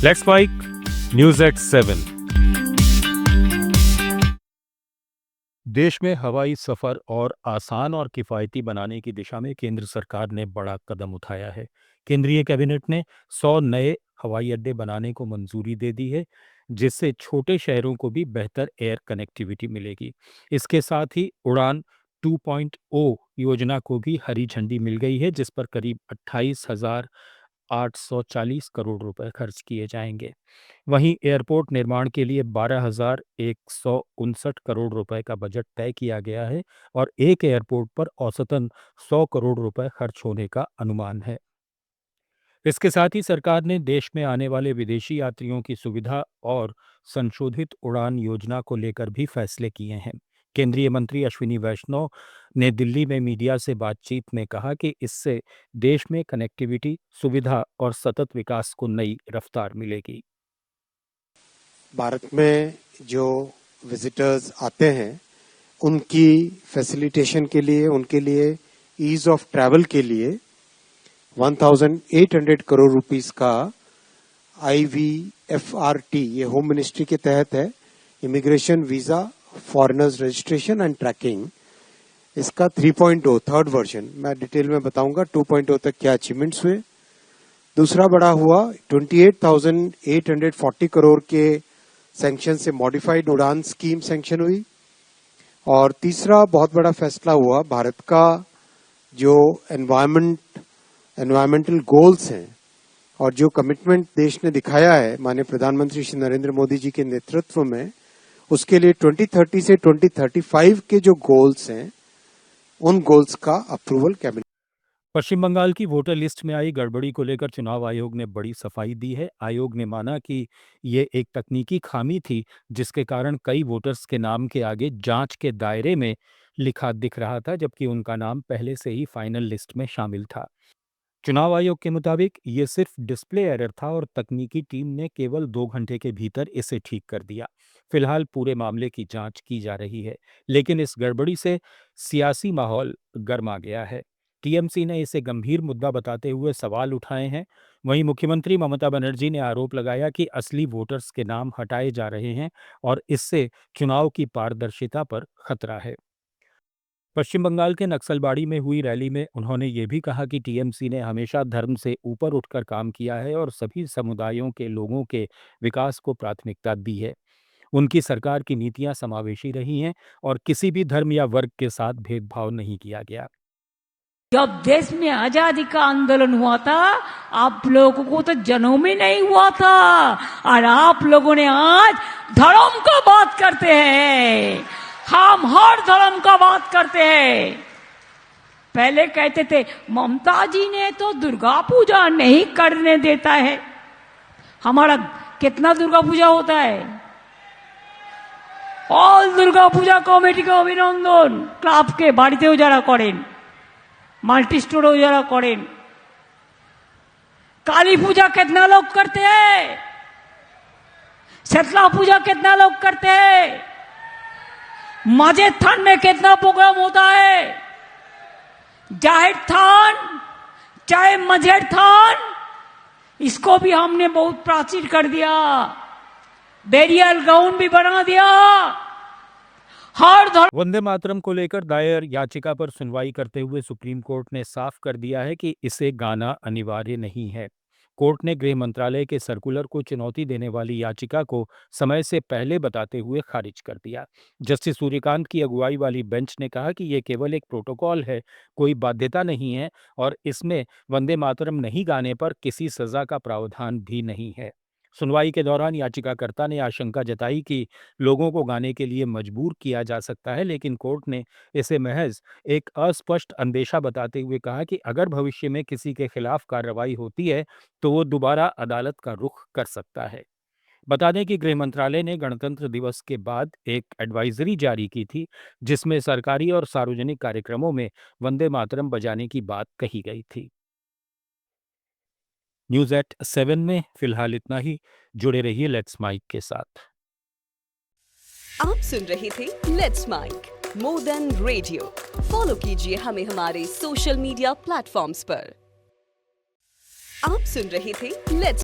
Let's mic news at 7। देश में हवाई सफर और आसान और किफायती बनाने की दिशा में केंद्र सरकार ने बड़ा कदम उठाया है। केंद्रीय कैबिनेट ने 100 नए हवाई अड्डे बनाने को मंजूरी दे दी है, जिससे छोटे शहरों को भी बेहतर एयर कनेक्टिविटी मिलेगी। इसके साथ ही उड़ान 2.0 योजना को भी हरी झंडी मिल गई है, जिस पर करीब 28,840 करोड़ रुपए खर्च किए जाएंगे। वहीं एयरपोर्ट निर्माण के लिए 12,159 करोड़ रुपए का बजट तय किया गया है और एक एयरपोर्ट पर औसतन 100 करोड़ रुपए खर्च होने का अनुमान है। इसके साथ ही सरकार ने देश में आने वाले विदेशी यात्रियों की सुविधा और संशोधित उड़ान योजना को लेकर भी फैसले किए हैं। केंद्रीय मंत्री अश्विनी वैष्णव ने दिल्ली में मीडिया से बातचीत में कहा कि इससे देश में कनेक्टिविटी, सुविधा और सतत विकास को नई रफ्तार मिलेगी। भारत में जो विजिटर्स आते हैं उनकी फैसिलिटेशन के लिए, उनके लिए ईज ऑफ ट्रैवल के लिए 1800 करोड़ रुपीस का IVFRT, ये होम मिनिस्ट्री के तहत है, immigration, visa, foreigners registration and tracking, इसका 3.0 थर्ड वर्जन मैं डिटेल में बताऊंगा 2.0 तक क्या अचीवमेंट्स हुए। दूसरा बड़ा हुआ 28,840 करोड़ के सैंक्शन से मॉडिफाइड उड़ान स्कीम सैंक्शन हुई। और तीसरा बहुत बड़ा फैसला हुआ, भारत का जो एनवायरमेंटल गोल्स हैं और जो कमिटमेंट देश ने दिखाया है माननीय प्रधानमंत्री श्री नरेंद्र मोदी जी के नेतृत्व में, उसके लिए 2030 से 2035 के जो गोल्स हैं उन गोल्स का अप्रूवल कैबिनेट। पश्चिम बंगाल की वोटर लिस्ट में आई गड़बड़ी को लेकर चुनाव आयोग ने बड़ी सफाई दी है। आयोग ने माना कि ये एक तकनीकी खामी थी, जिसके कारण कई वोटर्स के नाम के आगे जांच के दायरे में लिखा दिख रहा था, जबकि उनका नाम पहले से ही फाइनल लिस्ट में शामिल था। चुनाव आयोग के मुताबिक ये सिर्फ डिस्प्ले एरर था और तकनीकी टीम ने केवल 2 घंटे के भीतर इसे ठीक कर दिया। फिलहाल पूरे मामले की जांच की जा रही है, लेकिन इस गड़बड़ी से सियासी माहौल गर्मा गया है। टीएमसी ने इसे गंभीर मुद्दा बताते हुए सवाल उठाए हैं। वहीं मुख्यमंत्री ममता बनर्जी ने आरोप लगाया कि असली वोटर्स के नाम हटाए जा रहे हैं और इससे चुनाव की पारदर्शिता पर खतरा है। पश्चिम बंगाल के नक्सलबाड़ी में हुई रैली में उन्होंने ये भी कहा कि टीएमसी ने हमेशा धर्म से ऊपर उठकर काम किया है और सभी समुदायों के लोगों के विकास को प्राथमिकता दी है। उनकी सरकार की नीतियां समावेशी रही हैं और किसी भी धर्म या वर्ग के साथ भेदभाव नहीं किया गया। जब देश में आजादी का आंदोलन हुआ था, आप लोगों को तो जन्म ही नहीं हुआ था और आप लोगों ने आज धर्म का बात करते हैं। हम हर धर्म का बात करते हैं। पहले कहते थे ममता जी ने तो दुर्गा पूजा नहीं करने देता है। हमारा कितना दुर्गा पूजा होता है। ऑल दुर्गा पूजा कमिटी को अभिनंदन। क्लब के बाड़ीतेও যারা করেন, মাল্টি স্টোরেও যারা করেন। काली पूजा कितना लोग करते हैं, शीतला पूजा कितना लोग करते हैं, मजेद थान में कितना प्रोग्राम होता है। जाहिर थान चाहे मजेद थान, इसको भी हमने बहुत प्राचीर कर दिया, बेरियल ग्राउंड भी बना दिया। वंदे मातरम को लेकर दायर याचिका पर सुनवाई करते हुए सुप्रीम कोर्ट ने साफ कर दिया है कि इसे गाना अनिवार्य नहीं है। कोर्ट ने गृह मंत्रालय के सर्कुलर को चुनौती देने वाली याचिका को समय से पहले बताते हुए खारिज कर दिया। जस्टिस सूर्यकांत की अगुवाई वाली बेंच ने कहा कि यह केवल एक प्रोटोकॉल है, कोई बाध्यता नहीं है और इसमें वंदे मातरम नहीं गाने पर किसी सजा का प्रावधान भी नहीं है। सुनवाई के दौरान याचिकाकर्ता ने आशंका जताई कि लोगों को गाने के लिए मजबूर किया जा सकता है, लेकिन कोर्ट ने इसे महज एक अस्पष्ट अंदेशा बताते हुए कहा कि अगर भविष्य में किसी के खिलाफ कार्रवाई होती है तो वो दोबारा अदालत का रुख कर सकता है। बता दें कि गृह मंत्रालय ने गणतंत्र दिवस के बाद एक एडवाइजरी जारी की थी, जिसमें सरकारी और सार्वजनिक कार्यक्रमों में वंदे मातरम बजाने की बात कही गई थी। न्यूज एट 7 में फिलहाल इतना ही। जुड़े रहिए लेट्स माइक के साथ। आप सुन रहे थे let's mic more than radio. Follow कीजिए हमें हमारे सोशल मीडिया प्लेटफॉर्म्स पर। आप सुन रहे थे लेट्स